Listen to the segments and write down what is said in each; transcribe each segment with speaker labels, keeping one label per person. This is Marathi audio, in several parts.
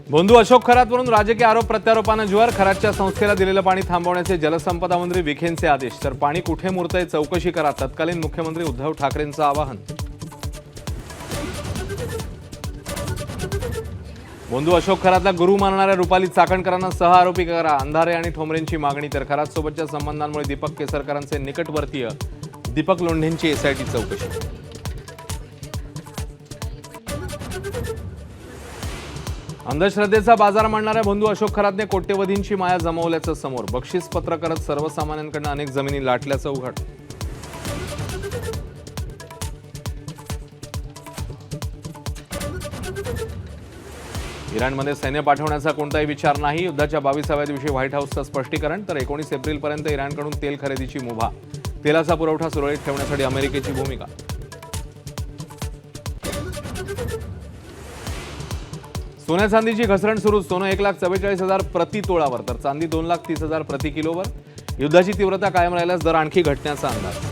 Speaker 1: भोंदू अशोक खरातवरून राजकीय आरोप प्रत्यारोपानं ज्वर. खरातच्या संस्थेला दिलेलं पाणी थांबवण्याचे जलसंपदा मंत्री विखेंचे आदेश. तर पाणी कुठे मुरतंय चौकशी करा, तत्कालीन मुख्यमंत्री उद्धव ठाकरेंचं आवाहन. भोंदू अशोक खरातला गुरु मानणाऱ्या रुपाली चाकणकरांना सह आरोपी करा. अंधारे आणि ठोंबरेंची मागणी. तर खरातसोबतच्या संबंधांमुळे दीपक केसरकरांचे निकटवर्तीय दीपक लोंढेंची एसआयटी चौकशी. अंधश्रद्धेचा बाजार मांडणाऱ्या भोंदू अशोक खरातने कोट्यवधींची माया जमवल्याचं समोर. बक्षीस पत्र करत सर्वसामान्यांकडून अनेक जमिनी लाटल्याचं उघड. इराणमध्ये सैन्य पाठवण्याचा कोणताही विचार नाही. युद्धाच्या 22व्या दिवशी व्हाईट हाऊसचं स्पष्टीकरण. तर 19 एप्रिलपर्यंत इराणकडून तेल खरेदीची मुभा. तेलाचा पुरवठा सुरळीत ठेवण्यासाठी अमेरिकेची भूमिका. सोन्या चांदीची घसरण सुरू. सोनं 1,44,000 प्रति तोळावर, तर चांदी 2,30,000 प्रति किलोवर. युद्धाची तीव्रता कायम राहिल्यास दर आणखी घटण्याचा अंदाज.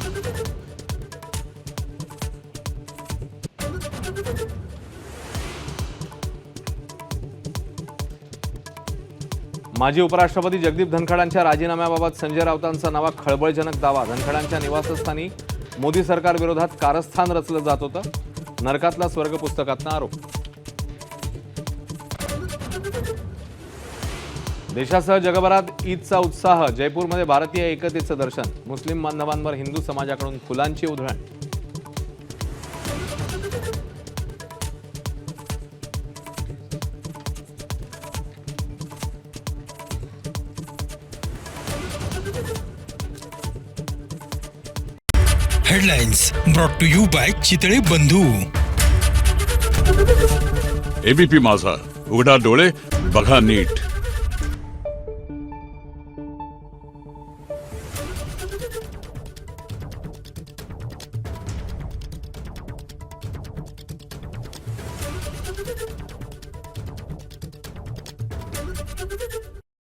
Speaker 1: माजी उपराष्ट्रपती जगदीप धनखडांच्या राजीनाम्याबाबत संजय राऊतांचा नवा खळबळजनक दावा. धनखडांच्या निवासस्थानी मोदी सरकार विरोधात कारस्थान रचलं जात होतं. नरकातला स्वर्ग पुस्तकातनं आरोप. देशासह जगभरात ईदचा उत्साह. जयपूरमध्ये भारतीय एकतेचं दर्शन. मुस्लिम बांधवांवर हिंदू समाजाकडून फुलांची उधळण.
Speaker 2: Headlines brought to you by Chitale Bandhu.
Speaker 3: ABP माझा, उघडा डोळे बघा नीट.